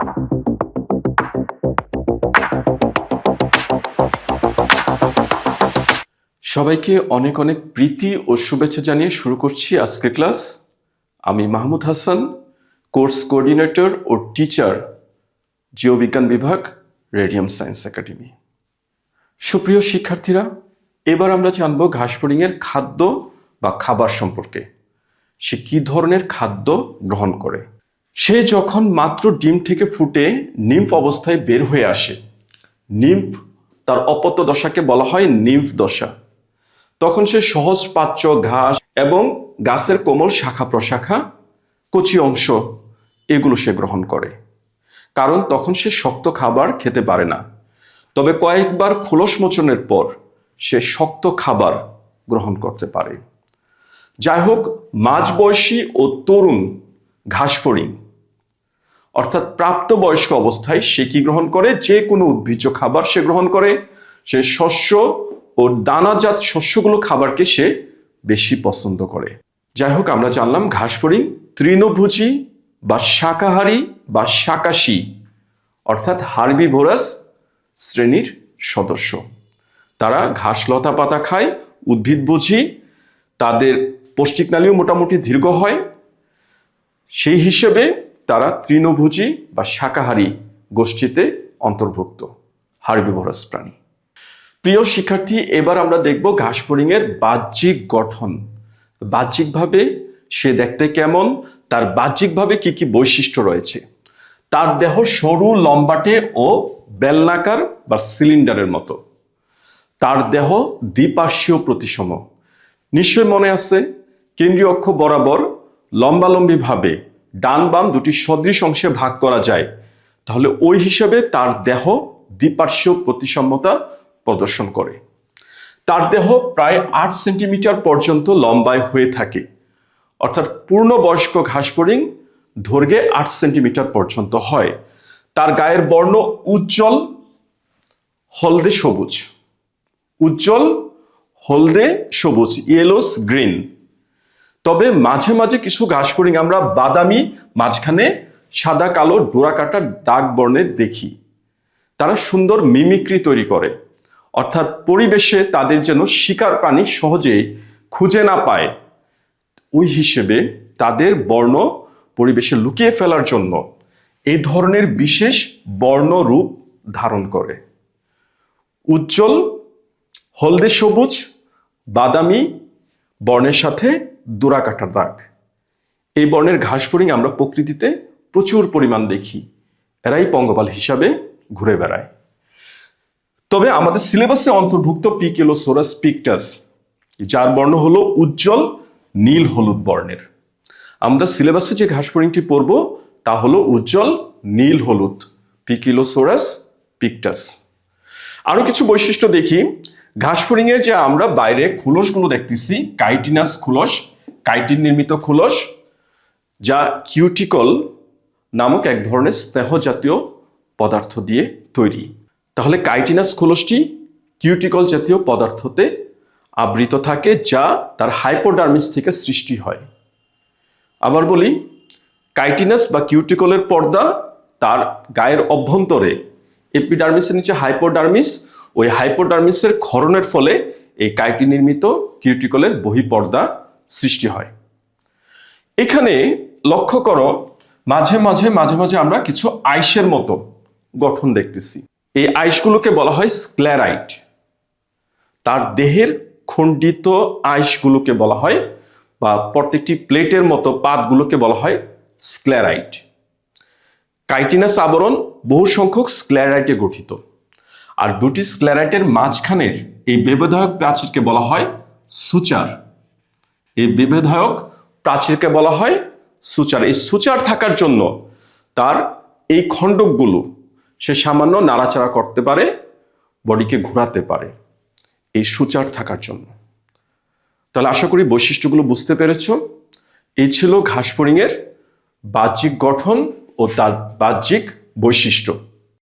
সবাইকে অনেক অনেক প্রীতি ও শুভেচ্ছা জানিয়ে শুরু করছি আজকের ক্লাস। আমি মাহমুদ হাসান, কোর্স কোঅর্ডিনেটর ও টিচার, জীববিজ্ঞান বিভাগ, রেডিয়াম সায়েন্স একাডেমি। সুপ্রিয় শিক্ষার্থীরা, এবার আমরা জানব ঘাসফড়িংয়ের খাদ্য বা খাবার সম্পর্কে। সে কী ধরনের খাদ্য গ্রহণ করে। সে যখন মাত্র ডিম থেকে ফুটে নিম্ফ অবস্থায় বের হয়ে আসে, নিম্ফ তার অপত্য দশাকে বলা হয় নিম্ফ দশা, তখন সে সহজ পাচ্য ঘাস এবং গাছের কোমল শাখা প্রশাখা, কচি অংশ এগুলো সে গ্রহণ করে, কারণ তখন সে শক্ত খাবার খেতে পারে না। তবে কয়েকবার খোলস মোচনের পর সে শক্ত খাবার গ্রহণ করতে পারে। যাই হোক, মাঝবয়সী ও তরুণ ঘাসফড়িং অর্থাৎ প্রাপ্তবয়স্ক অবস্থায় সে কি গ্রহণ করে? যে কোনো উদ্ভিজ্জ খাবার সে গ্রহণ করে। সে শস্য ও দানাজাত শস্যগুলো খাবারকে সে বেশি পছন্দ করে। যাই হোক, আমরা জানলাম ঘাসফড়িং তৃণভোজী বা শাকাহারী বা শাকাশী অর্থাৎ হার্বিভোরাস শ্রেণীর সদস্য। তারা ঘাস লতা পাতা খায়, উদ্ভিদভোজী, তাদের পৌষ্টিকনালীও মোটামুটি দীর্ঘ হয়, সেই হিসেবে তারা তৃণভোজী বা শাকাহারী গোষ্ঠীতে অন্তর্ভুক্ত হার্বিভোরাস প্রাণী। প্রিয় শিক্ষার্থী, এবার আমরা দেখব ঘাসফড়িংয়ের বাহ্যিক গঠন। বাহ্যিকভাবে সে দেখতে কেমন, তার বাহ্যিকভাবে কি কি বৈশিষ্ট্য রয়েছে। তার দেহ সরু, লম্বাটে ও বেলনাকার বা সিলিন্ডারের মতো। তার দেহ দ্বিপার্শ্বীয় প্রতিসম। নিশ্চয় মনে আছে, কেন্দ্রীয় অক্ষ বরাবর লম্বালম্বিভাবে ডান বাম দুটি সদৃশ অংশে ভাগ করা যায়, তাহলে ওই হিসেবে তার দেহ দ্বিপার্শ্বীয় প্রতিসাম্যতা প্রদর্শন করে। তার দেহ প্রায় 8 সেন্টিমিটার পর্যন্ত লম্বায় হয়ে থাকে, অর্থাৎ পূর্ণবয়স্ক ঘাসফড়িং দৈর্ঘ্যে 8 সেন্টিমিটার পর্যন্ত হয়। তার গায়ের বর্ণ উজ্জ্বল হলদে সবুজ, উজ্জ্বল হলদে সবুজ, ইয়েলোস গ্রিন। তবে মাঝে মাঝে কিছু ঘাসফড়িং আমরা বাদামি, মাঝখানে সাদা কালো ডোরাকাটা দাগ বর্ণের দেখি। তারা সুন্দর মিমিক্রি তৈরি করে, অর্থাৎ পরিবেশে তাদের যেন শিকার প্রাণী সহজেই খুঁজে না পায়, ওই হিসেবে তাদের বর্ণ পরিবেশে লুকিয়ে ফেলার জন্য এই ধরনের বিশেষ বর্ণরূপ ধারণ করে। উজ্জ্বল হলদে সবুজ বাদামি বর্ণের সাথে ডোরাকাটা দাগ, এই বর্ণের ঘাসফড়িং আমরা প্রকৃতিতে প্রচুর পরিমাণ দেখি। এরাই পঙ্গপাল হিসাবে ঘুরে বেড়ায়। তবে আমাদের সিলেবাসে অন্তর্ভুক্ত পিকেলোসোরাস পিকটাস, যার বর্ণ হলো উজ্জ্বল নীল হলুদ বর্ণের। আমরা সিলেবাসে যে ঘাসফড়িংটি পড়ব তা হলো উজ্জ্বল নীল হলুদ পিকেলোসোরাস পিকটাস। আরো কিছু বৈশিষ্ট্য দেখি ঘাসফড়িংয়ের। যে আমরা বাইরে খোলসগুলো দেখতেছি, কাইটিনাস খোলস, কাইটিন নির্মিত খোলস, যা কিউটিকল নামক এক ধরনের স্নেহ জাতীয় পদার্থ দিয়ে তৈরি। তাহলে কাইটিনাস খোলসটি কিউটিকল জাতীয় পদার্থতে আবৃত থাকে, যা তার হাইপোডার্মিস থেকে সৃষ্টি হয়। আবার বলি, কাইটিনাস বা কিউটিকলের পর্দা তার গায়ের অভ্যন্তরে, এপিডার্মিসের নিচে হাইপোডার্মিস, ওই হাইপোডার্মিসের ক্ষরণের ফলে এই কাইটিন নির্মিত কিউটিকলের বহিঃপর্দা সৃষ্টি হয়। এখানে লক্ষ্য করো, মাঝে মাঝে আমরা কিছু আইসের মতো গঠন দেখতেছি। এই আইসগুলোকে বলা হয় স্ক্লেরাইট। তার দেহের খণ্ডিত আইসগুলোকে বলা হয়, বা প্রত্যেকটি প্লেটের মতো পাতগুলোকে বলা হয় স্ক্লেরাইট। কাইটিনাস আবরণ বহু সংখ্যক স্ক্লেরাইটে গঠিত, আর দুটি স্ক্লেরাইটের মাঝখানের এই বিভেদক প্রাচীরকে বলা হয় সুচার। এই বিভেদক প্রাচীরকে বলা হয় সুচার। এই সুচার থাকার জন্য তার এই খণ্ডকগুলো সে সামান্য নাড়াচাড়া করতে পারে, বডিকে ঘোরাতে পারে, এই সুচার থাকার জন্য। তাহলে আশা করি বৈশিষ্ট্যগুলো বুঝতে পেরেছ। এই ছিল ঘাসফড়িংয়ের বাহ্যিক গঠন ও তার বাহ্যিক বৈশিষ্ট্য।